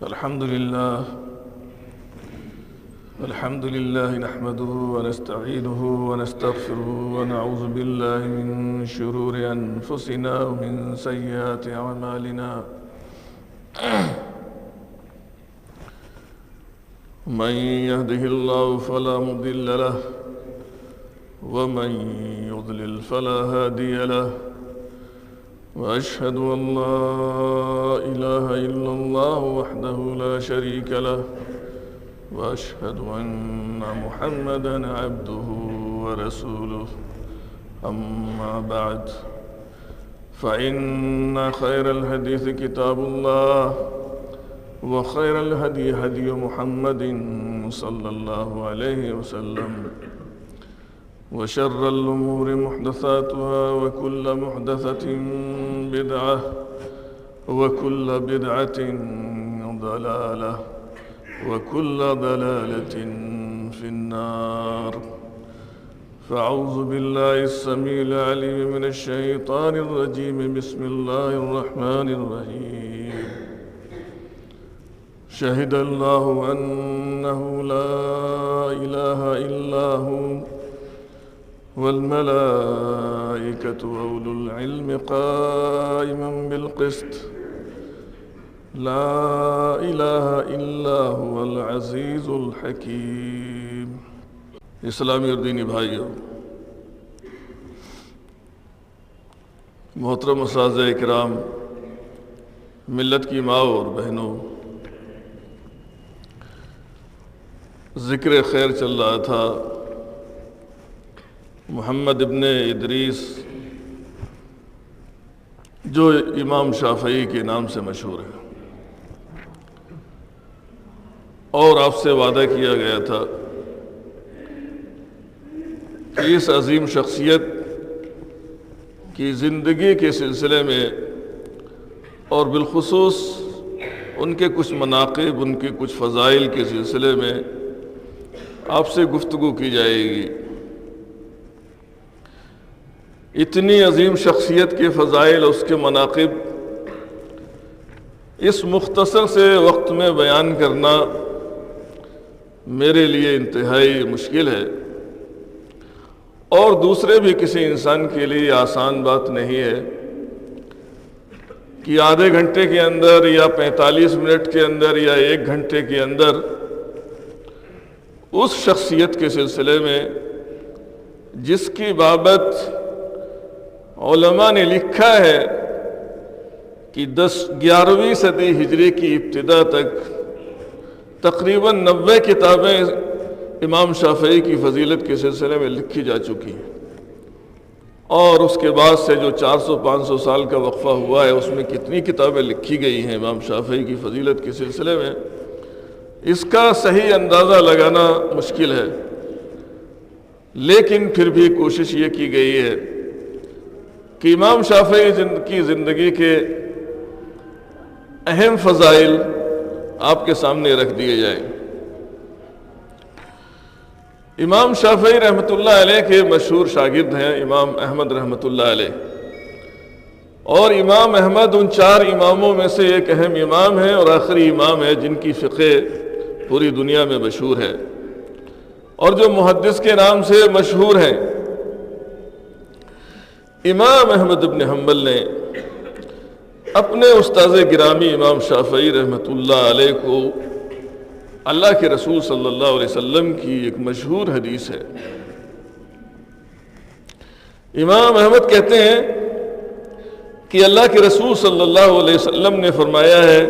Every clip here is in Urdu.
الحمد لله نحمده ونستعينه ونستغفره ونعوذ بالله من شرور أنفسنا ومن سيئات أعمالنا من يهده الله فلا مضل له ومن يضلل فلا هادي له وأشهد أن لا إله إلا الله وحده لا شريك له وأشهد أن محمدًا عبده ورسوله أما بعد فإن خير الحديث كتاب الله وخير الهدي هدي محمد صلى الله عليه وسلم وشر الأمور محدثاتها وكل محدثة بدعة وكل بدعة ضلالة وكل ضلالة في النار فأعوذ بالله السميع العليم من الشيطان الرجيم بسم الله الرحمن الرحيم شهد الله أنه لا إله إلا هو والملائكة وأولو العلم قائما بالقسط لا الہ الا هو العزیز الحکیم۔ اسلامی اور دینی بھائیوں، محترم اساتذہ اکرام، ملت کی ماں اور بہنوں، ذکر خیر چل رہا تھا محمد ابن ادریس جو امام شافعی کے نام سے مشہور ہے، اور آپ سے وعدہ کیا گیا تھا کہ اس عظیم شخصیت کی زندگی کے سلسلے میں اور بالخصوص ان کے کچھ مناقب، ان کے کچھ فضائل کے سلسلے میں آپ سے گفتگو کی جائے گی۔ اتنی عظیم شخصیت کے فضائل، اس کے مناقب اس مختصر سے وقت میں بیان کرنا میرے لیے انتہائی مشکل ہے، اور دوسرے بھی کسی انسان کے لیے آسان بات نہیں ہے کہ آدھے گھنٹے کے اندر یا 45 منٹ کے اندر یا 1 گھنٹے کے اندر اس شخصیت کے سلسلے میں جس کی بابت علماء نے لکھا ہے کہ 11ویں صدی ہجری کی ابتدا تک تقریباً 90 کتابیں امام شافعی کی فضیلت کے سلسلے میں لکھی جا چکی ہیں، اور اس کے بعد سے جو 400-500 سال کا وقفہ ہوا ہے اس میں کتنی کتابیں لکھی گئی ہیں امام شافعی کی فضیلت کے سلسلے میں، اس کا صحیح اندازہ لگانا مشکل ہے، لیکن پھر بھی کوشش یہ کی گئی ہے کہ امام شافعی کی زندگی کے اہم فضائل آپ کے سامنے رکھ دیے جائیں۔ امام شافعی رحمۃ اللہ علیہ کے مشہور شاگرد ہیں امام احمد رحمۃ اللہ علیہ، اور امام احمد ان 4 اماموں میں سے ایک اہم امام ہیں اور آخری امام ہے جن کی فقہ پوری دنیا میں مشہور ہے اور جو محدث کے نام سے مشہور ہیں۔ امام احمد بن حنبل نے اپنے استاذ گرامی امام شافعی رحمۃ اللہ علیہ کو اللہ کے رسول صلی اللہ علیہ وسلم کی ایک مشہور حدیث ہے۔ امام احمد کہتے ہیں کہ اللہ کے رسول صلی اللہ علیہ وسلم نے فرمایا ہے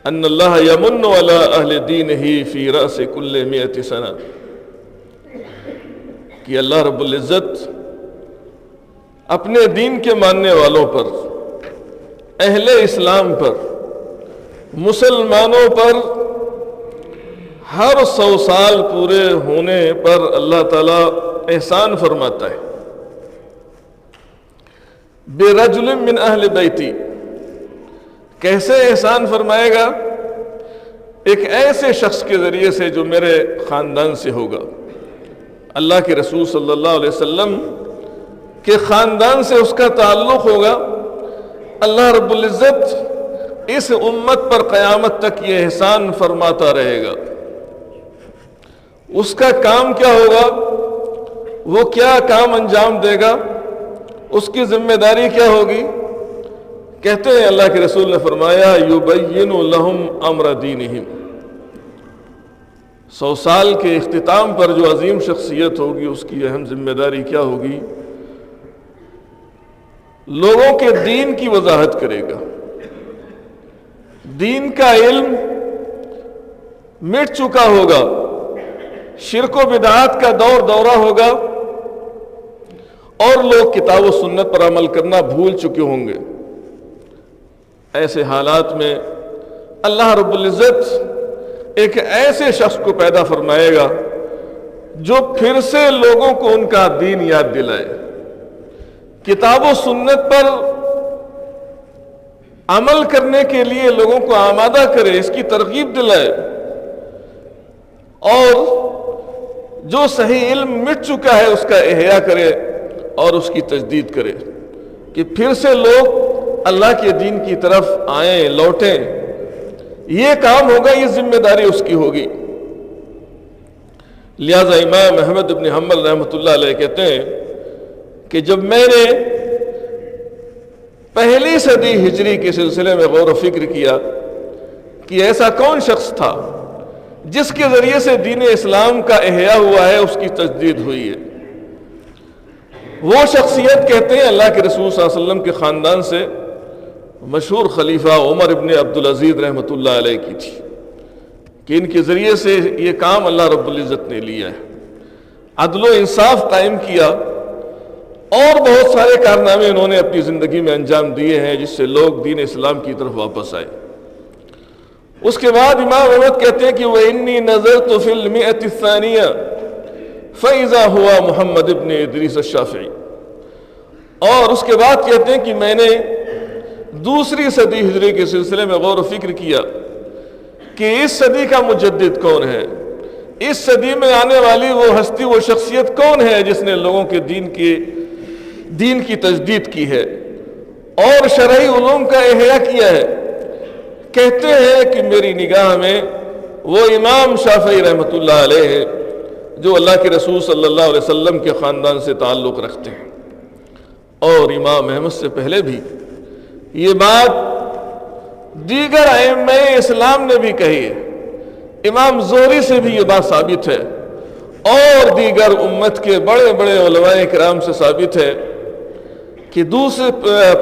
ان اللہ یمن علی اہل دینہ فی رأس کل 100 سنہ، کہ اللہ رب العزت اپنے دین کے ماننے والوں پر، اہل اسلام پر، مسلمانوں پر ہر 100 سال پورے ہونے پر اللہ تعالیٰ احسان فرماتا ہے۔ برجل من اہل بیتی، کیسے احسان فرمائے گا؟ ایک ایسے شخص کے ذریعے سے جو میرے خاندان سے ہوگا۔ اللہ کے رسول صلی اللہ علیہ وسلم کے خاندان سے اس کا تعلق ہوگا، اللہ رب العزت اس امت پر قیامت تک یہ احسان فرماتا رہے گا۔ اس کا کام کیا ہوگا؟ وہ کیا کام انجام دے گا؟ اس کی ذمہ داری کیا ہوگی؟ کہتے ہیں اللہ کے رسول نے فرمایا یبین لہم امر دینہم۔ 100 سال کے اختتام پر جو عظیم شخصیت ہوگی اس کی اہم ذمہ داری کیا ہوگی؟ لوگوں کے دین کی وضاحت کرے گا۔ دین کا علم مٹ چکا ہوگا، شرک و بدعات کا دورہ ہوگا، اور لوگ کتاب و سنت پر عمل کرنا بھول چکے ہوں گے۔ ایسے حالات میں اللہ رب العزت ایک ایسے شخص کو پیدا فرمائے گا جو پھر سے لوگوں کو ان کا دین یاد دلائے، کتاب و سنت پر عمل کرنے کے لیے لوگوں کو آمادہ کرے، اس کی ترغیب دلائے، اور جو صحیح علم مٹ چکا ہے اس کا احیاء کرے اور اس کی تجدید کرے کہ پھر سے لوگ اللہ کے دین کی طرف آئیں، لوٹیں۔ یہ کام ہوگا، یہ ذمہ داری اس کی ہوگی۔ لہذا امام احمد بن حنبل رحمۃ اللہ علیہ کہتے ہیں کہ جب میں نے پہلی صدی ہجری کے سلسلے میں غور و فکر کیا کہ ایسا کون شخص تھا جس کے ذریعے سے دین اسلام کا احیاء ہوا ہے، اس کی تجدید ہوئی ہے، وہ شخصیت کہتے ہیں اللہ کے رسول صلی اللہ علیہ وسلم کے خاندان سے مشہور خلیفہ عمر ابن عبدالعزیز رحمۃ اللہ علیہ کی تھی کہ ان کے ذریعے سے یہ کام اللہ رب العزت نے لیا ہے، عدل و انصاف قائم کیا، اور بہت سارے کارنامے انہوں نے اپنی زندگی میں انجام دیے ہیں جس سے لوگ دین اسلام کی طرف واپس آئے۔ اس کے بعد امام احمد کہتے ہیں کہ وَإِنِّي نَظَرْتُ فِي الْمِئَةِ الثَّانِيَةِ فَإِذَا هُوَ محمد ابن ادریس الشافعی۔ اور اس کے بعد کہتے ہیں کہ میں نے دوسری صدی ہجری کے سلسلے میں غور و فکر کیا کہ اس صدی کا مجدد کون ہے، اس صدی میں آنے والی وہ ہستی، وہ شخصیت کون ہے جس نے لوگوں کے دین کی تجدید کی ہے اور شرعی علوم کا احیاء کیا ہے۔ کہتے ہیں کہ میری نگاہ میں وہ امام شافعی رحمۃ اللہ علیہ ہے جو اللہ کے رسول صلی اللہ علیہ وسلم کے خاندان سے تعلق رکھتے ہیں، اور امام احمد سے پہلے بھی یہ بات دیگر ائمہ اسلام نے بھی کہی ہے، امام زہری سے بھی یہ بات ثابت ہے، اور دیگر امت کے بڑے بڑے علماء کرام سے ثابت ہے کہ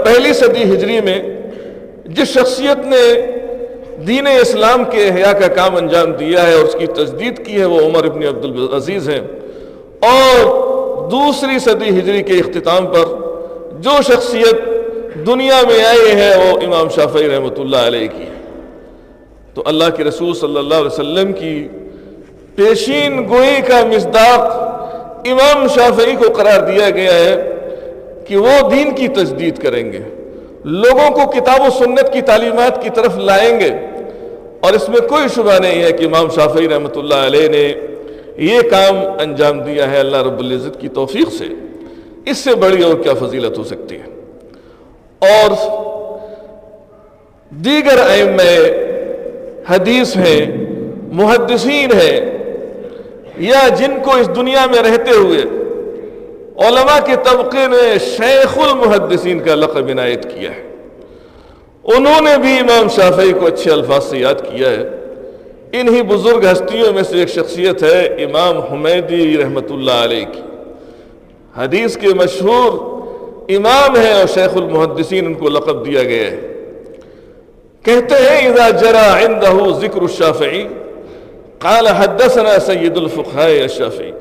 پہلی صدی ہجری میں جس شخصیت نے دین اسلام کے احیاء کا کام انجام دیا ہے اور اس کی تجدید کی ہے وہ عمر ابن عبدالعزیز ہیں، اور دوسری صدی ہجری کے اختتام پر جو شخصیت دنیا میں آئی ہے وہ امام شافعی رحمۃ اللہ علیہ کی ہے۔ تو اللہ کے رسول صلی اللہ علیہ وسلم کی پیشین گوئی کا مصداق امام شافعی کو قرار دیا گیا ہے کہ وہ دین کی تجدید کریں گے، لوگوں کو کتاب و سنت کی تعلیمات کی طرف لائیں گے، اور اس میں کوئی شبہ نہیں ہے کہ امام شافعی رحمۃ اللہ علیہ نے یہ کام انجام دیا ہے اللہ رب العزت کی توفیق سے۔ اس سے بڑی اور کیا فضیلت ہو سکتی ہے؟ اور دیگر ائمہ حدیث ہیں، محدثین ہیں، یا جن کو اس دنیا میں رہتے ہوئے علماء کے طبقے نے شیخ المحدثین کا لقب عنایت کیا ہے، انہوں نے بھی امام شافعی کو اچھے الفاظ سے یاد کیا ہے۔ انہی بزرگ ہستیوں میں سے ایک شخصیت ہے امام حمیدی رحمۃ اللہ علیہ کی، حدیث کے مشہور امام ہیں اور شیخ المحدثین ان کو لقب دیا گیا ہے۔ کہتے ہیں اذا جرى عنده ذکر الشافعی قال حدثنا سید الفقہاء الشافعی،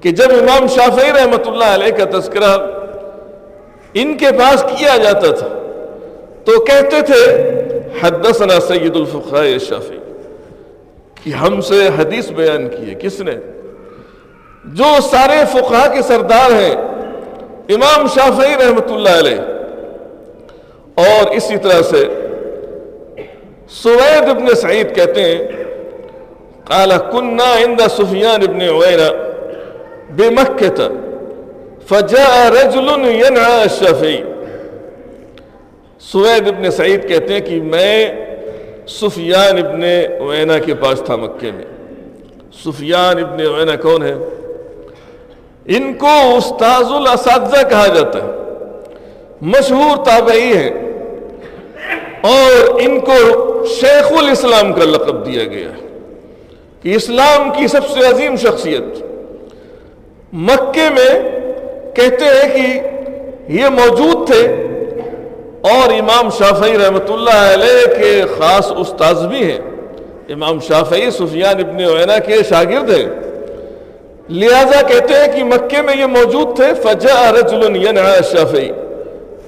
کہ جب امام شافعی رحمۃ اللہ علیہ کا تذکرہ ان کے پاس کیا جاتا تھا تو کہتے تھے حدثنا سید الفقہاء الشافعی، کہ ہم سے حدیث بیان کی ہے کس نے؟ جو سارے فقہاء کے سردار ہیں امام شافعی رحمۃ اللہ علیہ۔ اور اسی طرح سے سوید ابن سعید کہتے ہیں قال كنا عند سفیان ابن عوینہ بمکہ فجاء رجل ينعى الشافعی، سوید ابن سعید کہتے ہیں کہ میں سفیان ابن عیینہ کے پاس تھا مکے میں. سفیان ابن عیینہ کون ہے؟ ان کو استاذ الاساتذہ کہا جاتا ہے، مشہور تابعی ہیں، اور ان کو شیخ الاسلام کا لقب دیا گیا ہے کہ اسلام کی سب سے عظیم شخصیت. مکے میں کہتے ہیں کہ یہ موجود تھے، اور امام شافعی رحمۃ اللہ علیہ کے خاص استاذ بھی ہیں. امام شافعی سفیان ابن عیینہ کے شاگرد ہیں، لہذا کہتے ہیں کہ مکے میں یہ موجود تھے. فجاء رجل ينعى الشافعی،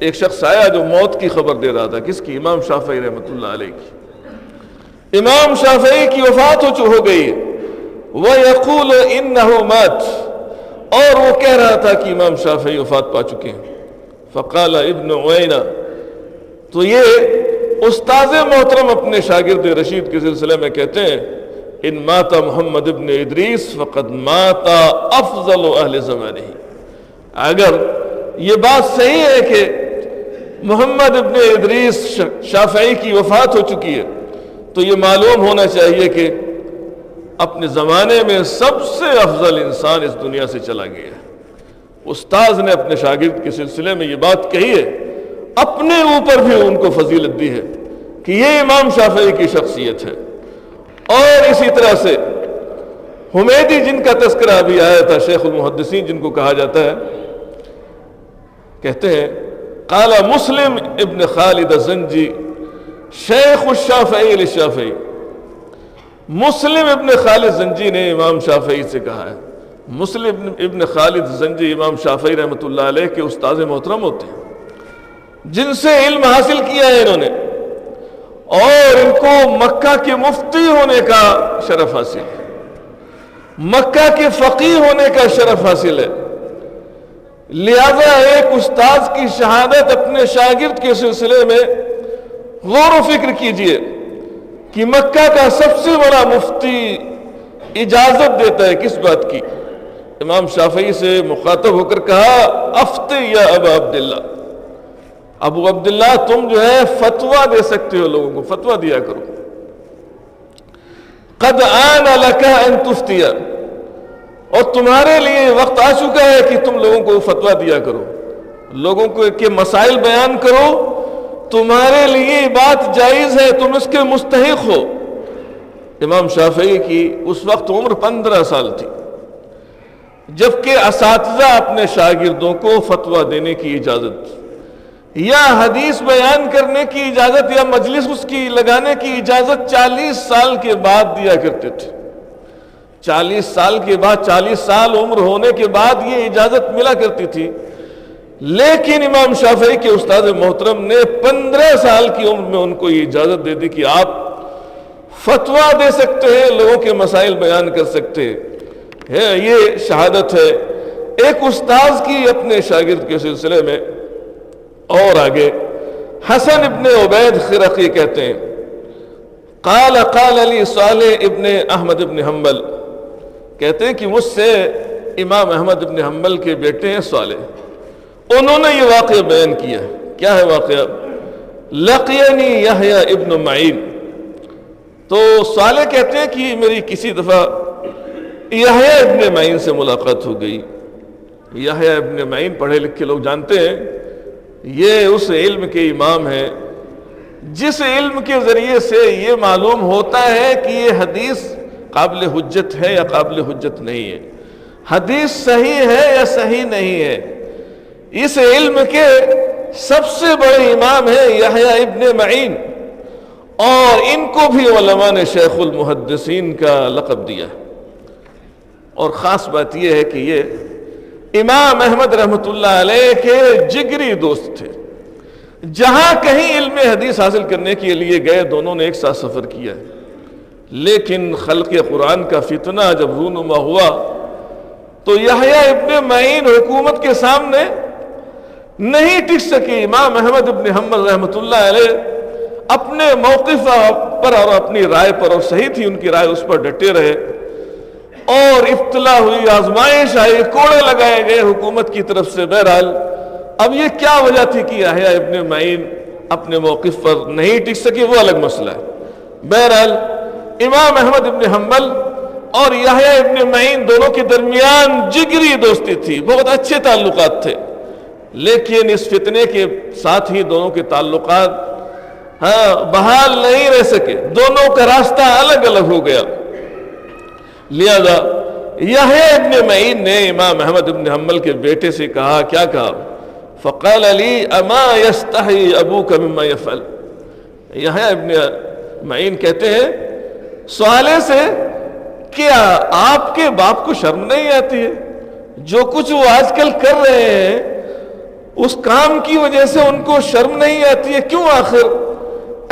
ایک شخص آیا جو موت کی خبر دے رہا تھا. کس کی؟ امام شافعی رحمۃ اللہ علیہ کی. امام شافعی کی وفات ہو گئی. وَيَقُولُ إِنَّهُ مَاتَ، اور وہ کہہ رہا تھا کہ امام شافعی وفات پا چکے ہیں. فقال ابن عیینہ، تو یہ استاذ محترم اپنے شاگرد رشید کے سلسلے میں کہتے ہیں ان مات محمد ابن ادریس فقد مات افضل اہل زمانہ. اگر یہ بات صحیح ہے کہ محمد ابن ادریس شافعی کی وفات ہو چکی ہے، تو یہ معلوم ہونا چاہیے کہ اپنے زمانے میں سب سے افضل انسان اس دنیا سے چلا گیا ہے. استاذ نے اپنے شاگرد کے سلسلے میں یہ بات کہی ہے، اپنے اوپر بھی ان کو فضیلت دی ہے کہ یہ امام شافعی کی شخصیت ہے. اور اسی طرح سے حمیدی جن کا تذکرہ ابھی آیا تھا، شیخ المحدثین جن کو کہا جاتا ہے، کہتے ہیں قال مسلم ابن خالد الزنجی شیخ الشافعی للشافعی. مسلم ابن خالد زنجی نے امام شافعی سے کہا ہے. مسلم ابن خالد زنجی امام شافعی رحمۃ اللہ علیہ کے استاذ محترم ہوتے ہیں، جن سے علم حاصل کیا ہے انہوں نے، اور ان کو مکہ کے مفتی ہونے کا شرف حاصل ہے، مکہ کے فقیہ ہونے کا شرف حاصل ہے. لہذا ایک استاذ کی شہادت اپنے شاگرد کے سلسلے میں غور و فکر کیجئے کہ مکہ کا سب سے بڑا مفتی اجازت دیتا ہے کس بات کی؟ امام شافعی سے مخاطب ہو کر کہا افتی یا ابا عبداللہ، ابو عبداللہ تم جو ہے فتویٰ دے سکتے ہو، لوگوں کو فتویٰ دیا کرو. قد آن لک ان تفتی، اور تمہارے لیے وقت آ چکا ہے کہ تم لوگوں کو فتویٰ دیا کرو، لوگوں کو کے مسائل بیان کرو. تمہارے لیے بات جائز ہے، تم اس کے مستحق ہو. امام شافعی کی اس وقت عمر 15 سال تھی، جبکہ اساتذہ اپنے شاگردوں کو فتویٰ دینے کی اجازت یا حدیث بیان کرنے کی اجازت یا مجلس اس کی لگانے کی اجازت 40 سال کے بعد دیا کرتے تھے. 40 سال کے بعد، 40 سال عمر ہونے کے بعد یہ اجازت ملا کرتی تھی. لیکن امام شافعی کے استاد محترم نے 15 سال کی عمر میں ان کو یہ اجازت دے دی کہ آپ فتویٰ دے سکتے ہیں، لوگوں کے مسائل بیان کر سکتے ہیں. یہ شہادت ہے ایک استاذ کی اپنے شاگرد کے سلسلے میں. اور آگے حسن ابن عبید خرقی کہتے ہیں قال علی صالح ابن احمد ابن حنبل، کہتے ہیں کہ مجھ سے امام احمد ابن حنبل کے بیٹے ہیں صالح، انہوں نے یہ واقعہ بیان کیا. کیا ہے واقعہ؟ لقینی یحییٰ ابن معین. تو صالح کہتے ہیں کہ میری کسی دفعہ یحییٰ ابن معین سے ملاقات ہو گئی. یحییٰ ابن معین پڑھے لکھے لوگ جانتے ہیں، یہ اس علم کے امام ہیں جس علم کے ذریعے سے یہ معلوم ہوتا ہے کہ یہ حدیث قابل حجت ہے یا قابل حجت نہیں ہے، حدیث صحیح ہے یا صحیح نہیں ہے. اس علم کے سب سے بڑے امام ہیں یحییٰ ابن معین، اور ان کو بھی علماء نے شیخ المحدثین کا لقب دیا. اور خاص بات یہ ہے کہ یہ امام احمد رحمۃ اللہ علیہ کے جگری دوست تھے. جہاں کہیں علم حدیث حاصل کرنے کے لیے گئے، دونوں نے ایک ساتھ سفر کیا. لیکن خلق قرآن کا فتنہ جب رونما ہوا تو یحییٰ ابن معین حکومت کے سامنے نہیں ٹک سکے. امام احمد ابن حنبل رحمۃ اللہ علیہ اپنے موقف پر اور اپنی رائے پر، اور صحیح تھی ان کی رائے، اس پر ڈٹے رہے. اور ابتلا ہوئی، آزمائش آئی، کوڑے لگائے گئے حکومت کی طرف سے. بہرحال اب یہ کیا وجہ تھی کہ یحییٰ ابن معین اپنے موقف پر نہیں ٹک سکے وہ الگ مسئلہ ہے۔ بہرحال امام احمد ابن حنبل اور یحییٰ ابن معین دونوں کے درمیان جگری دوستی تھی، بہت اچھے تعلقات تھے، لیکن اس فتنے کے ساتھ ہی دونوں کے تعلقات بحال نہیں رہ سکے، دونوں کا راستہ الگ الگ ہو گیا۔ لہذا یحییٰ ابن معین نے امام احمد ابن حنبل کے بیٹے سے کہا، کیا کہا؟ فقال لی اما یستحی ابوک مما یفعل۔ یحییٰ ابن معین کہتے ہیں سوالے سے، کیا آپ کے باپ کو شرم نہیں آتی ہے؟ جو کچھ وہ آج کل کر رہے ہیں اس کام کی وجہ سے ان کو شرم نہیں آتی ہے، کیوں آخر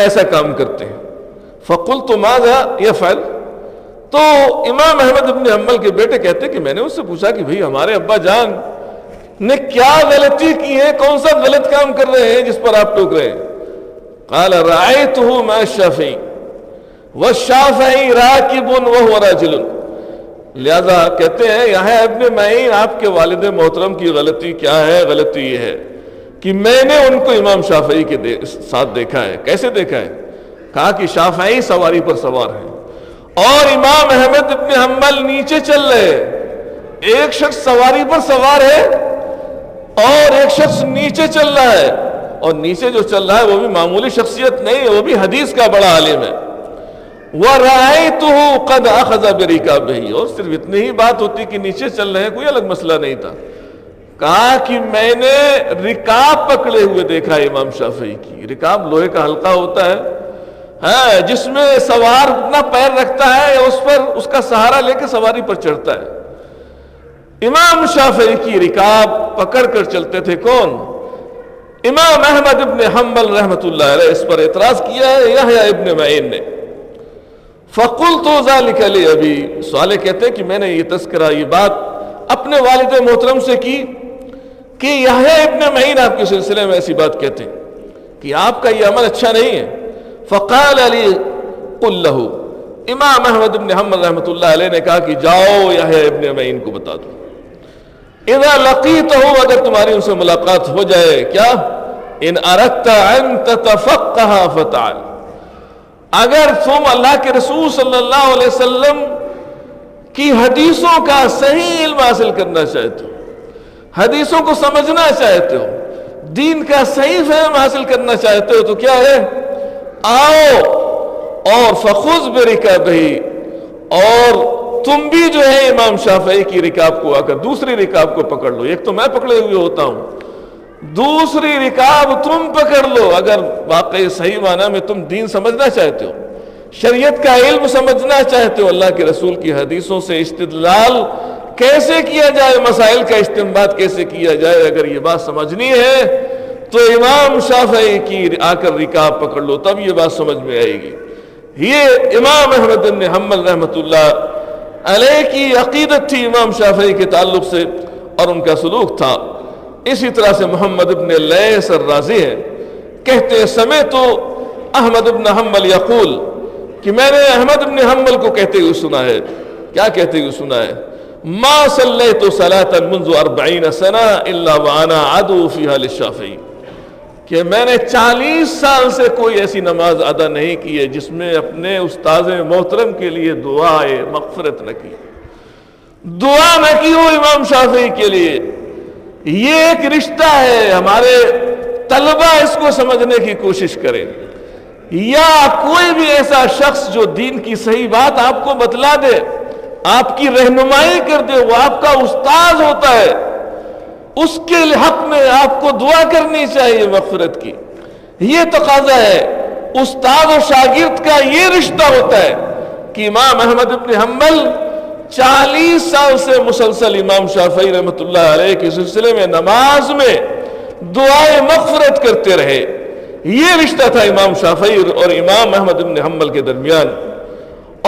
ایسا کام کرتے ہیں؟ فقلت ماذا یفعل؟ تو امام احمد ابن حنبل کے بیٹے کہتے کہ میں نے اس سے پوچھا کہ بھئی ہمارے ابا جان نے کیا غلطی کی ہے، کون سا غلط کام کر رہے ہیں جس پر آپ ٹوک رہے ہیں؟ قال رأيته مع الشافعي والشافعي راكب وهو راجل۔ لہذا کہتے ہیں یحییٰ ابن معین آپ کے والد محترم کی غلطی کیا ہے؟ غلطی یہ ہے کہ میں نے ان کو امام شافعی کے ساتھ دیکھا ہے۔ کیسے دیکھا ہے؟ کہا کہ شافعی سواری پر سوار ہیں اور امام احمد ابن حنبل نیچے چل رہے ہیں، ایک شخص سواری پر سوار ہے اور ایک شخص نیچے چل رہا ہے، اور نیچے جو چل رہا ہے وہ بھی معمولی شخصیت نہیں ہے، وہ بھی حدیث کا بڑا عالم ہے۔ وَرَأَيْتُهُ قَدْ أَخَذَ بِرِكَابِهِ، اور صرف اتنی ہی بات ہوتی کہ نیچے چل رہے ہیں، کوئی الگ مسئلہ نہیں تھا۔ کہا کہ میں نے رکاب پکڑے ہوئے دیکھا امام شافعی کی۔ رکاب لوہے کا حلقہ ہوتا ہے جس میں سوار اپنا پیر رکھتا ہے یا اس پر اس کا سہارا لے کے سواری پر چڑھتا ہے۔ امام شافعی کی رکاب پکڑ کر چلتے تھے کون؟ امام احمد ابن حنبل رحمۃ اللہ علیہ۔ اس پر اعتراض کیا ہے یحییٰ ابن معین نے۔ فقلت ذلك لأبي، سوالے کہتے ہیں کہ میں نے یہ تذکرہ، یہ بات اپنے والد محترم سے کی کہ یحییٰ ابن معین آپ کے سلسلے میں ایسی بات کہتے ہیں کہ آپ کا یہ عمل اچھا نہیں ہے۔ فقال علی قل له، امام احمد ابن حنبل رحمۃ اللہ علیہ نے کہا کہ جاؤ یحییٰ ابن معین کو بتا دو، اذا لقیتہ، اگر تمہاری ان سے ملاقات ہو جائے، کیا؟ ان اردت ان تتفقہ فتعال، اگر تم اللہ کے رسول صلی اللہ علیہ وسلم کی حدیثوں کا صحیح علم حاصل کرنا چاہتے ہو، حدیثوں کو سمجھنا چاہتے ہو، دین کا صحیح فہم حاصل کرنا چاہتے ہو، تو کیا ہے؟ آؤ اور فخذ برکابہ، اور تم بھی جو ہے امام شافعی کی رکاب کو آ کر دوسری رکاب کو پکڑ لو۔ ایک تو میں پکڑے ہوئے ہوتا ہوں، دوسری رکاب تم پکڑ لو، اگر واقعی صحیح معنی میں تم دین سمجھنا چاہتے ہو، شریعت کا علم سمجھنا چاہتے ہو، اللہ کے رسول کی حدیثوں سے استدلال کیسے کیا جائے، مسائل کا استنباط کیسے کیا جائے، اگر یہ بات سمجھنی ہے تو امام شافعی کی آ کر رکاب پکڑ لو، تب یہ بات سمجھ میں آئے گی۔ یہ امام احمد بن حنبل رحمۃ اللہ علیہ کی عقیدت تھی امام شافعی کے تعلق سے اور ان کا سلوک تھا۔ اسی طرح سے محمد ابن لیث الرازی ہے، کہتے ہیں سمعت احمد ابن حنبل یقول، کہ میں نے احمد ابن حنبل کو کہتے ہوئے سنا ہے، کیا کہتے ہوئے سنا ہے؟ ما صلیت صلاۃ منذ 40 سنہ الا وانا عدو فیہا للشافعی، کہ میں نے 40 سال سے کوئی ایسی نماز ادا نہیں کی ہے جس میں اپنے استاذ محترم کے لیے دعائے مغفرت نہ کی، دعا نہ کی ہو امام شافعی کے لیے۔ یہ ایک رشتہ ہے، ہمارے طلبہ اس کو سمجھنے کی کوشش کریں، یا کوئی بھی ایسا شخص جو دین کی صحیح بات آپ کو بتلا دے، آپ کی رہنمائی کر دے، وہ آپ کا استاذ ہوتا ہے، اس کے حق میں آپ کو دعا کرنی چاہیے مغفرت کی۔ یہ تقاضا ہے، استاد اور شاگرد کا یہ رشتہ ہوتا ہے کہ امام احمد بن حنبل 40 سال سے مسلسل امام شافعی رحمۃ اللہ علیہ کے سلسلے میں نماز میں دعائے مغفرت کرتے رہے۔ یہ رشتہ تھا امام شافعی اور امام احمد بن حنبل کے درمیان۔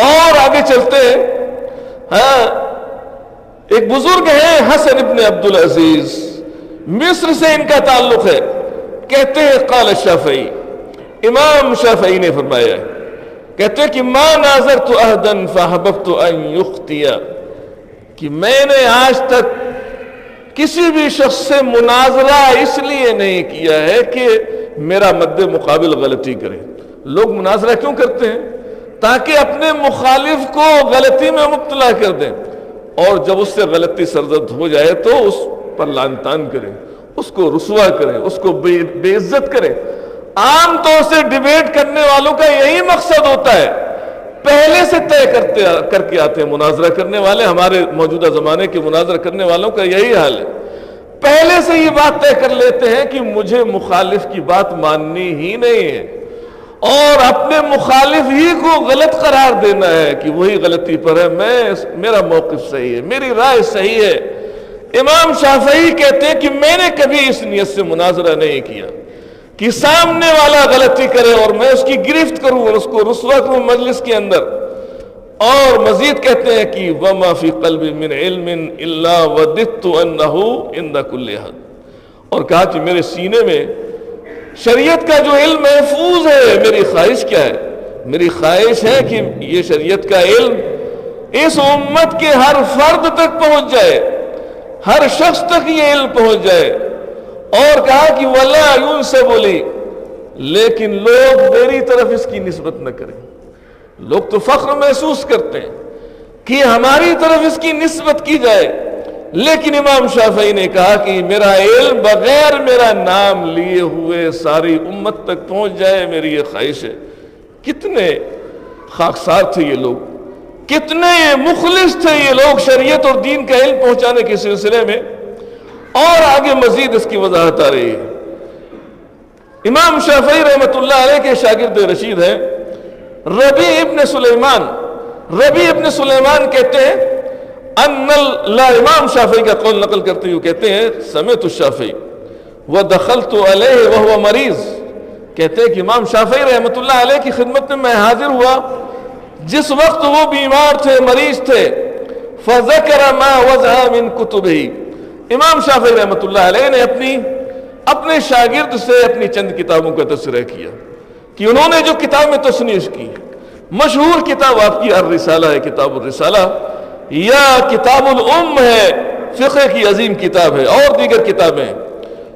اور آگے چلتے ہیں، ایک بزرگ ہیں حسن ابن عبدالعزیز، مصر سے ان کا تعلق ہے، کہتے ہیں قال الشافعی، امام شافعی نے فرمایا ہے، کہتے ہیں کہ ما ناظرت احدا فاحببت ان یخطی، کہ میں نے آج تک کسی بھی شخص سے مناظرہ اس لیے نہیں کیا ہے کہ میرا مد مقابل غلطی کرے. لوگ مناظرہ کیوں کرتے ہیں؟ تاکہ اپنے مخالف کو غلطی میں مبتلا کر دیں، اور جب اس سے غلطی سرزد ہو جائے تو اس پر لعن طعن کریں، اس کو رسوا کریں، اس کو بے عزت کریں. عام طور سے ڈیبیٹ کرنے والوں کا یہی مقصد ہوتا ہے، پہلے سے طے کر کے آتے ہیں. مناظرہ کرنے والے، ہمارے موجودہ زمانے کے مناظرہ کرنے والوں کا یہی حال ہے، پہلے سے یہ بات طے کر لیتے ہیں کہ مجھے مخالف کی بات ماننی ہی نہیں ہے، اور اپنے مخالف ہی کو غلط قرار دینا ہے کہ وہی غلطی پر ہے، میرا موقف صحیح ہے، میری رائے صحیح ہے. امام شافعی کہتے ہیں کہ میں نے کبھی اس نیت سے مناظرہ نہیں کیا کہ سامنے والا غلطی کرے اور میں اس کی گرفت کروں اور اس کو رسوا کروں مجلس کے اندر. اور مزید کہتے ہیں کہ وَمَا فِي قَلْبٍ مِّنْ عِلْمٍ إِلَّا وَدِدْتُ أَنَّهُ عِنْدَ كُلِّ أَحَدٍ. اور کہا کہ میرے سینے میں شریعت کا جو علم محفوظ ہے، میری خواہش کیا ہے؟ میری خواہش ہے کہ یہ شریعت کا علم اس امت کے ہر فرد تک پہنچ جائے، ہر شخص تک یہ علم پہنچ جائے. اور کہا کہ وَلَا يُنْسَبُ لِي، لیکن لوگ میری طرف اس کی نسبت نہ کریں. لوگ تو فخر محسوس کرتے ہیں کہ ہماری طرف اس کی نسبت کی جائے، لیکن امام شافعی نے کہا کہ میرا علم بغیر میرا نام لیے ہوئے ساری امت تک پہنچ جائے، میری یہ خواہش ہے. کتنے خاکسار تھے یہ لوگ، کتنے مخلص تھے یہ لوگ شریعت اور دین کا علم پہنچانے کے سلسلے میں. اور آگے مزید اس کی وضاحت آ رہی ہے. امام شافعی رحمۃ اللہ علیہ کے شاگرد رشید ہیں ربیع ابن سلیمان. ربیع ابن سلیمان کہتے ہیں امام شافعی کا قول نقل کرتے ہوئے کہتے ہیں سمعت الشافعی ودخلت علیہ وهو مریض. کہتے ہیں کہ امام شافعی رحمۃ اللہ علیہ کی خدمت میں حاضر ہوا جس وقت وہ بیمار تھے، مریض تھے. فذکر ما وضع من کتبہ. امام شافعی رحمۃ اللہ علیہ نے اپنے شاگرد سے اپنی چند کتابوں کا تذکرہ کیا کہ انہوں نے جو کتاب میں تصنیف کی، مشہور کتاب آپ کی الرسالہ ہے، کتاب الرسالہ، یا کتاب الام ہے، فقہ کی عظیم کتاب ہے، اور دیگر کتابیں.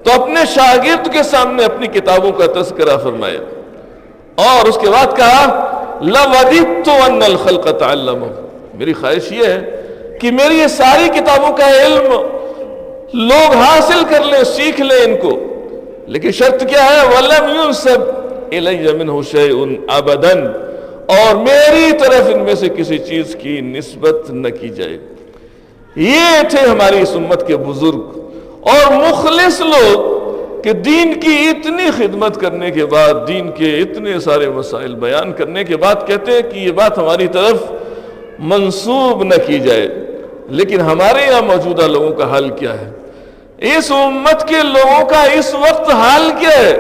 تو اپنے شاگرد کے سامنے اپنی کتابوں کا تذکرہ فرمایا، اور اس کے بعد کہا لَوَدِدْتُ أَنَّ الْخَلْقَ تَعَلَّمُ. میری خواہش یہ ہے کہ میری یہ ساری کتابوں کا علم لوگ حاصل کر لیں، سیکھ لیں ان کو، لیکن شرط کیا ہے؟ وَلَمْ يُنْسَبْ إِلَيَّ مِنْهُ شَيْءٌ أَبَدًا، اور میری طرف ان میں سے کسی چیز کی نسبت نہ کی جائے. یہ تھے ہماری اس امت کے بزرگ اور مخلص لوگ کہ دین کی اتنی خدمت کرنے کے بعد، دین کے اتنے سارے مسائل بیان کرنے کے بعد کہتے ہیں کہ یہ بات ہماری طرف منسوب نہ کی جائے. لیکن ہمارے یہاں موجودہ لوگوں کا حال کیا ہے؟ اس امت کے لوگوں کا اس وقت حال کیا ہے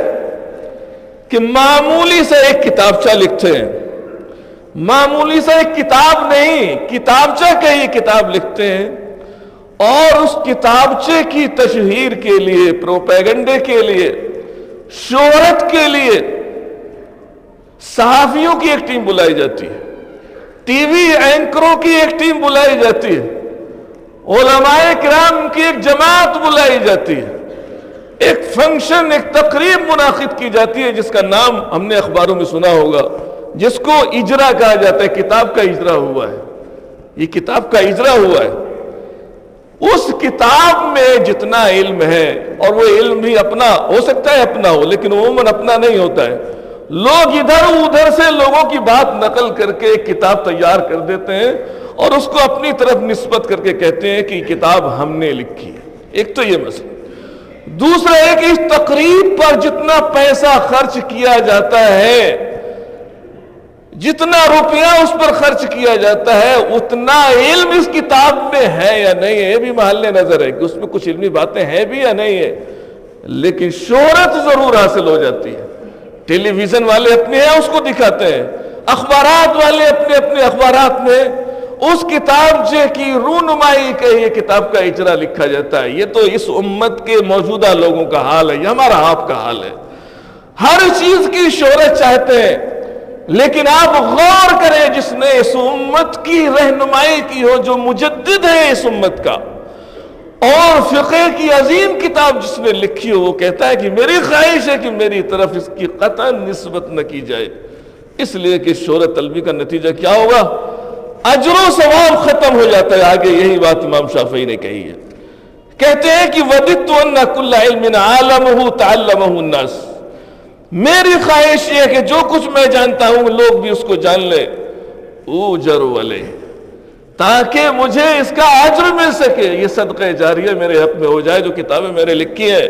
کہ معمولی سے ایک کتابچہ لکھتے ہیں، معمولی سے ایک کتاب نہیں، کتابچہ کا یہ کتاب لکھتے ہیں، اور اس کتابچے کی تشہیر کے لیے، پروپیگنڈے کے لیے، شہرت کے لیے صحافیوں کی ایک ٹیم بلائی جاتی ہے، ٹی وی اینکروں کی ایک ٹیم بلائی جاتی ہے، علماء کرام کی ایک جماعت بلائی جاتی ہے، ایک فنکشن، ایک تقریب منعقد کی جاتی ہے جس کا نام ہم نے اخباروں میں سنا ہوگا، جس کو اجرا کہا جاتا ہے. کتاب کا اجرا ہوا ہے، یہ کتاب کا اجرا ہوا ہے. اس کتاب میں جتنا علم ہے، اور وہ علم بھی اپنا ہو سکتا ہے، اپنا ہو، لیکن عموماً اپنا نہیں ہوتا ہے. لوگ ادھر ادھر سے لوگوں کی بات نقل کر کے ایک کتاب تیار کر دیتے ہیں اور اس کو اپنی طرف نسبت کر کے کہتے ہیں کہ یہ کتاب ہم نے لکھی ہے. ایک تو یہ مسئلہ. دوسرا ہے کہ اس تقریب پر جتنا پیسہ خرچ کیا جاتا ہے، جتنا روپیہ اس پر خرچ کیا جاتا ہے، اتنا علم اس کتاب میں ہے یا نہیں ہے، یہ بھی محل نظر ہے کہ اس میں کچھ علمی باتیں ہیں بھی یا نہیں ہے. لیکن شہرت ضرور حاصل ہو جاتی ہے. ٹیلی ویژن والے اپنے ہیں اس کو دکھاتے ہیں، اخبارات والے اپنے اپنے اخبارات میں اس کتاب کی رونمائی کے یہ کتاب کا اجرا لکھا جاتا ہے. یہ تو اس امت کے موجودہ لوگوں کا حال ہے، یہ ہمارا آپ کا حال ہے. ہر چیز کی شہرت چاہتے ہیں، لیکن آپ غور کریں جس نے اس امت کی رہنمائی کی ہو، جو مجدد ہے اس امت کا، اور فقہ کی عظیم کتاب جس نے لکھی ہو وہ کہتا ہے کہ میری خواہش ہے کہ میری طرف اس کی قطعاً نسبت نہ کی جائے، اس لیے کہ شہرت طلبی کا نتیجہ کیا ہوگا؟ اجر و ثواب ختم ہو جاتا ہے۔ آگے یہی بات امام شافعی نے کہی ہے، کہتے ہیں کہ وَدِدْتُ أَنَّ كُلَّ عِلْمٍ عَالَمُهُ تَعَلَّمَهُ النَّاسِ، میری خواہش یہ ہے کہ جو کچھ میں جانتا ہوں لوگ بھی اس کو جان لیں، اوجر علیہ، تاکہ مجھے اس کا اجر مل سکے، یہ صدقہ جاریہ میرے حق میں ہو جائے جو کتابیں میرے لکھی ہیں۔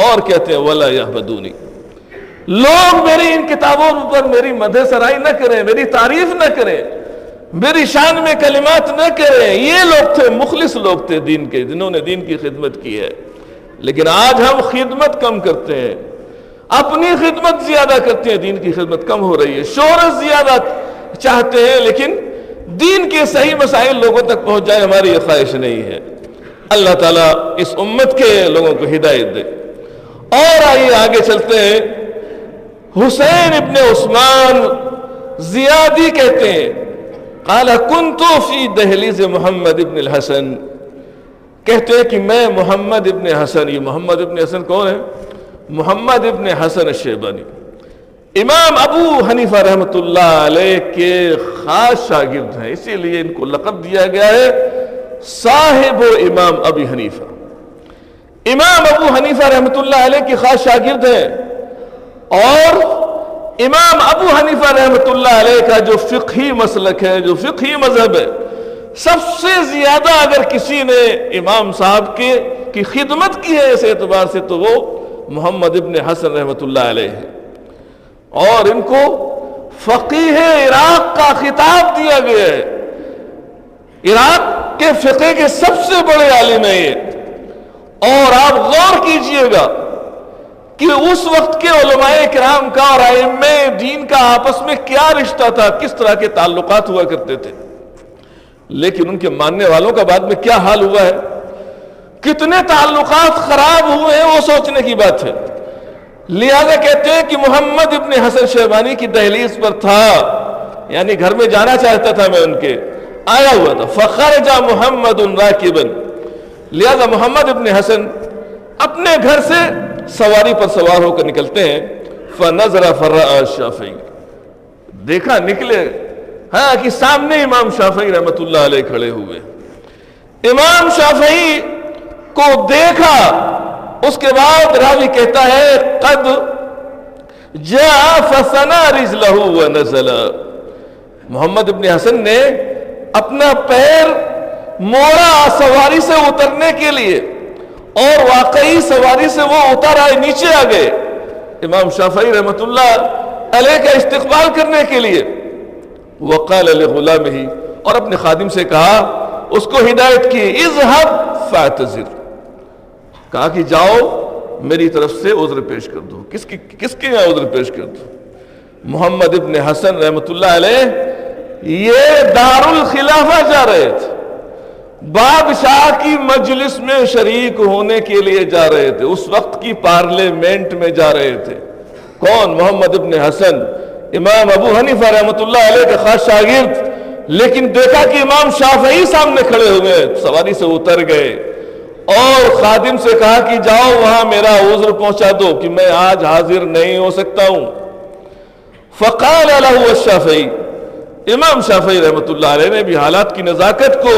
اور کہتے ہیں وَلَا يَحْبَدُونِ، لوگ میری ان کتابوں پر میری مدح سرائی نہ کریں، میری تعریف نہ کریں، میری شان میں کلمات نہ کریں۔ یہ لوگ تھے، مخلص لوگ تھے دین کے، جنہوں نے دین کی خدمت کی ہے۔ لیکن آج ہم خدمت کم کرتے ہیں، اپنی خدمت زیادہ کرتے ہیں، دین کی خدمت کم ہو رہی ہے، شہرت زیادہ چاہتے ہیں، لیکن دین کے صحیح مسائل لوگوں تک پہنچ جائے ہماری یہ خواہش نہیں ہے۔ اللہ تعالیٰ اس امت کے لوگوں کو ہدایت دے۔ اور آئیے آگے چلتے ہیں۔ حسین ابن عثمان زیادی کہتے ہیں قال كنت فی دہلیز محمد ابن الحسن، کہتے ہیں کہ میں محمد ابن حسن، یہ محمد ابن حسن کون ہے؟ محمد ابن حسن الشیبانی، امام ابو حنیفہ رحمۃ اللہ علیہ کے خاص شاگرد ہیں، اسی لیے ان کو لقب دیا گیا ہے صاحب امام ابی حنیفہ۔ امام ابو حنیفہ رحمۃ اللہ علیہ کے خاص شاگرد ہیں، اور امام ابو حنیفہ رحمۃ اللہ علیہ کا جو فقہی مسلک ہے، جو فقہی مذہب ہے، سب سے زیادہ اگر کسی نے امام صاحب کی خدمت کی ہے اس اعتبار سے تو وہ محمد ابن حسن رحمۃ اللہ علیہ ہے، اور ان کو فقیہ عراق کا خطاب دیا گیا ہے۔ عراق کے فقہ کے سب سے بڑے عالم ہیں یہ۔ اور آپ غور کیجئے گا کہ اس وقت کے علماء کرام کا اور ائمہ دین کا آپس میں کیا رشتہ تھا، کس طرح کے تعلقات ہوا کرتے تھے، لیکن ان کے ماننے والوں کا بعد میں کیا حال ہوا ہے، کتنے تعلقات خراب ہوئے ہیں، وہ سوچنے کی بات ہے۔ لہذا کہتے ہیں کہ محمد ابن حسن شیبانی کی دہلیز پر تھا، یعنی گھر میں جانا چاہتا تھا میں ان کے، آیا ہوا تھا فخرج محمد راکبا، لہذا محمد ابن حسن اپنے گھر سے سواری پر سوار ہو کر نکلتے ہیں، فنظر فرأى الشافعی، دیکھا نکلے ہاں کہ سامنے امام شافعی رحمۃ اللہ علیہ کھڑے ہوئے۔ امام شافعی کو دیکھا، اس کے بعد راوی کہتا ہے قد جاء فثنى رجله ونزل، محمد ابن حسن نے اپنا پیر موڑا سواری سے اترنے کے لیے، اور واقعی سواری سے وہ اتر آئے، نیچے آ گئے امام شافعی رحمۃ اللہ علیہ کا استقبال کرنے کے لیے۔ وقال لغلامہ، اور اپنے خادم سے کہا، اس کو ہدایت کی، اذهب فاعتذر، کہا کہ جاؤ میری طرف سے عذر پیش کر دو۔ کس کے یہاں عذر پیش کر دو؟ محمد ابن حسن رحمۃ اللہ علیہ یہ دار الخلافہ جا رہے تھے، بادشاہ کی مجلس میں شریک ہونے کے لیے جا رہے تھے، اس وقت کی پارلیمنٹ میں جا رہے تھے۔ کون؟ محمد ابن حسن، امام ابو حنیفہ رحمۃ اللہ علیہ کے خاص شاگرد، لیکن دیکھا کہ امام شافعی سامنے کھڑے ہوئے، سواری سے اتر گئے اور خادم سے کہا کہ جاؤ وہاں میرا عذر پہنچا دو کہ میں آج حاضر نہیں ہو سکتا ہوں۔ فقال له الشافعی، امام شافعی رحمۃ اللہ علیہ نے بھی حالات کی نزاکت کو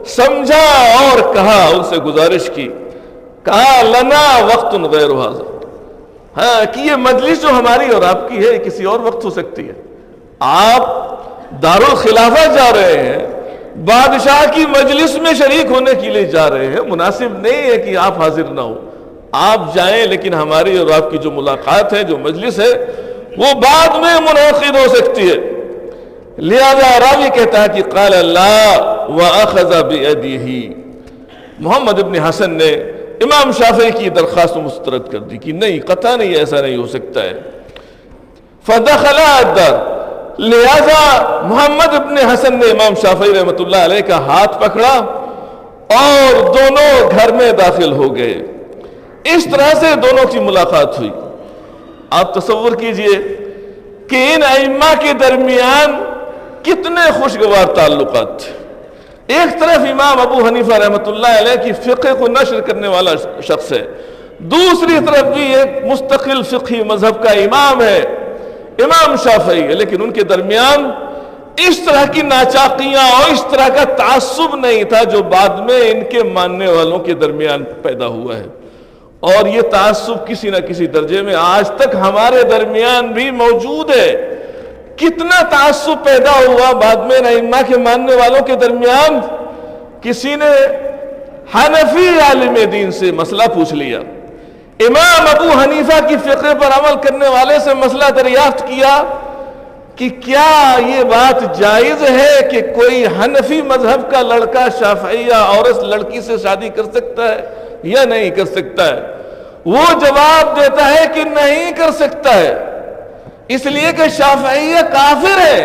سمجھا اور کہا، ان سے گزارش کی، کہا لنا وقت غیر ھذا، ہاں کہ یہ مجلس جو ہماری اور آپ کی ہے کسی اور وقت ہو سکتی ہے، آپ دارالخلافہ جا رہے ہیں، بادشاہ کی مجلس میں شریک ہونے کے لیے جا رہے ہیں، مناسب نہیں ہے کہ آپ حاضر نہ ہو، آپ جائیں، لیکن ہماری اور آپ کی جو ملاقات ہے، جو مجلس ہے، وہ بعد میں منعقد ہو سکتی ہے۔ لہذا راوی کہتا ہے کہ قال اللہ وَأَخَذَ بِيَدِهِ، محمد ابن حسن نے امام شافعی کی درخواست مسترد کر دی کہ نہیں، قطع نہیں، ایسا نہیں ہو سکتا ہے۔ فَدَخَلَ الدَّارَ، لہذا محمد ابن حسن نے امام شافعی رحمۃ اللہ علیہ کا ہاتھ پکڑا اور دونوں گھر میں داخل ہو گئے۔ اس طرح سے دونوں کی ملاقات ہوئی۔ آپ تصور کیجئے کہ ان ائمہ کے درمیان کتنے خوشگوار تعلقات تھے، ایک طرف امام ابو حنیفہ رحمۃ اللہ علیہ کی فقہ کو نشر کرنے والا شخص ہے، دوسری طرف بھی ایک مستقل فقہی مذہب کا امام ہے، امام شافعی ہے، لیکن ان کے درمیان اس طرح کی ناچاقیاں اور اس طرح کا تعصب نہیں تھا جو بعد میں ان کے ماننے والوں کے درمیان پیدا ہوا ہے۔ اور یہ تعصب کسی نہ کسی درجے میں آج تک ہمارے درمیان بھی موجود ہے۔ کتنا تعصب پیدا ہوا بعد میں ائمہ کے ماننے والوں کے درمیان، کسی نے حنفی عالم دین سے مسئلہ پوچھ لیا، امام ابو حنیفہ کی فقہ پر عمل کرنے والے سے مسئلہ دریافت کیا کہ کیا یہ بات جائز ہے کہ کوئی حنفی مذہب کا لڑکا شافعیہ عورت لڑکی سے شادی کر سکتا ہے یا نہیں کر سکتا ہے؟ وہ جواب دیتا ہے کہ نہیں کر سکتا ہے، اس لیے کہ شافعیہ کافر ہے،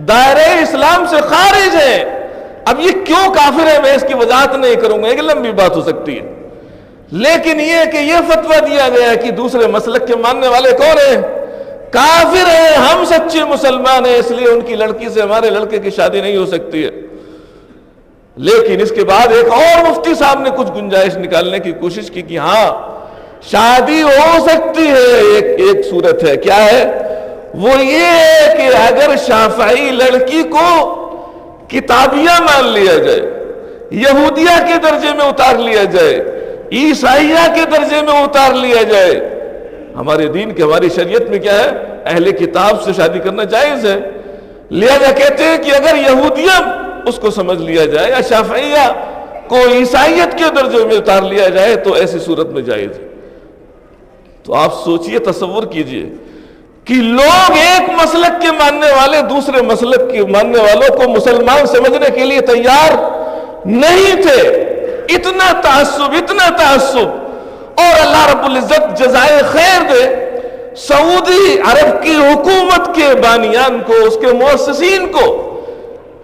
دائرہ اسلام سے خارج ہے۔ اب یہ کیوں کافر ہے میں اس کی وضاحت نہیں کروں گا، ایک لمبی بات ہو سکتی ہے، لیکن یہ کہ یہ فتویٰ دیا گیا کہ دوسرے مسلک کے ماننے والے کون ہیں؟ کافر ہیں، ہم سچے مسلمان ہیں، اس لیے ان کی لڑکی سے ہمارے لڑکے کی شادی نہیں ہو سکتی ہے۔ لیکن اس کے بعد ایک اور مفتی صاحب نے کچھ گنجائش نکالنے کی کوشش کی کہ ہاں شادی ہو سکتی ہے، ایک صورت ہے، کیا ہے وہ؟ یہ ہے کہ اگر شافعی لڑکی کو کتابیہ مان لیا جائے، یہودیہ کے درجے میں اتار لیا جائے، عیسائیہ کے درجے میں اتار لیا جائے، ہمارے دین کے ہماری شریعت میں کیا ہے؟ اہل کتاب سے شادی کرنا جائز ہے۔ لہذا کہتے ہیں کہ اگر یہودیہ اس کو سمجھ لیا جائے یا شافعیہ کو عیسائیت کے درجے میں اتار لیا جائے تو ایسی صورت میں جائز ہے۔ تو آپ سوچئے، تصور کیجئے کہ لوگ ایک مسلک کے ماننے والے دوسرے مسلک کے ماننے والوں کو مسلمان سمجھنے کے لیے تیار نہیں تھے، اتنا تعصب۔ اور اللہ رب العزت جزائے خیر دے سعودی عرب کی حکومت کے بانیان کو، اس کے مؤسسین کو،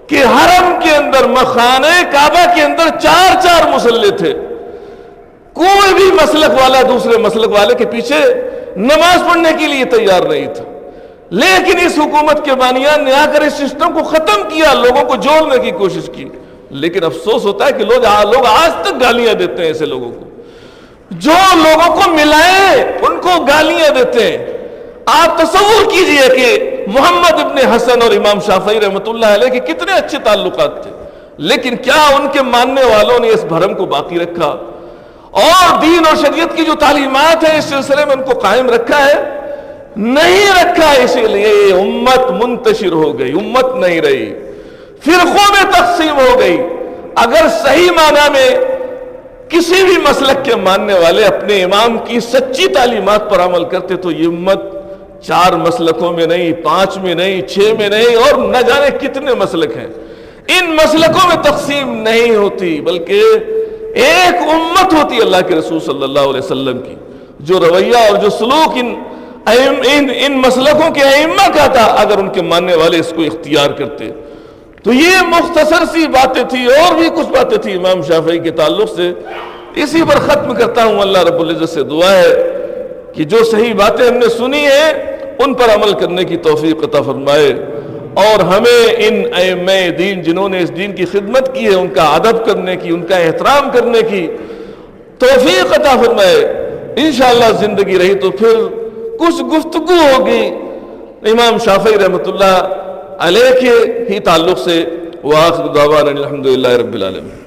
کہ حرم کے اندر مخانہ کعبہ کے اندر 4 مصلی تھے، کوئی بھی مسلک والا دوسرے مسلک والے کے پیچھے نماز پڑھنے کے لیے تیار نہیں تھا، لیکن اس حکومت کے بانیان نے آ کر اس سسٹم کو ختم کیا، لوگوں کو جوڑنے کی کوشش کی۔ لیکن افسوس ہوتا ہے کہ لوگ آج تک گالیاں دیتے ہیں ایسے لوگوں کو، جو لوگوں کو ملائے ان کو گالیاں دیتے ہیں۔ آپ تصور کیجئے کہ محمد ابن حسن اور امام شافعی رحمۃ اللہ علیہ کے کتنے اچھے تعلقات تھے، لیکن کیا ان کے ماننے والوں نے اس بھرم کو باقی رکھا اور دین اور شریعت کی جو تعلیمات ہیں اس سلسلے میں ان کو قائم رکھا ہے؟ نہیں رکھا۔ اسی لیے امت منتشر ہو گئی، امت نہیں رہی، فرقوں میں تقسیم ہو گئی۔ اگر صحیح معنی میں کسی بھی مسلک کے ماننے والے اپنے امام کی سچی تعلیمات پر عمل کرتے تو یہ امت 4 مسلکوں میں نہیں، 5 میں نہیں، 6 میں نہیں، اور نہ جانے کتنے مسلک ہیں، ان مسلکوں میں تقسیم نہیں ہوتی، بلکہ ایک امت ہوتی اللہ کے رسول صلی اللہ علیہ وسلم کی، جو رویہ اور جو سلوک ان مسلکوں کے ائمہ کا تھا، اگر ان کے ماننے والے اس کو اختیار کرتے۔ تو یہ مختصر سی باتیں تھی، اور بھی کچھ باتیں تھی امام شافعی کے تعلق سے، اسی پر ختم کرتا ہوں۔ اللہ رب العزت سے دعا ہے کہ جو صحیح باتیں ہم نے سنی ہیں ان پر عمل کرنے کی توفیق عطا فرمائے، اور ہمیں ان ائمہ دین جنہوں نے اس دین کی خدمت کی ہے ان کا ادب کرنے کی، ان کا احترام کرنے کی توفیق عطا فرمائے۔ انشاءاللہ زندگی رہی تو پھر کچھ گفتگو ہوگی امام شافعی رحمۃ اللہ علیہ کے ہی تعلق سے۔ وآخر دعوانا الحمدللہ رب العالمین۔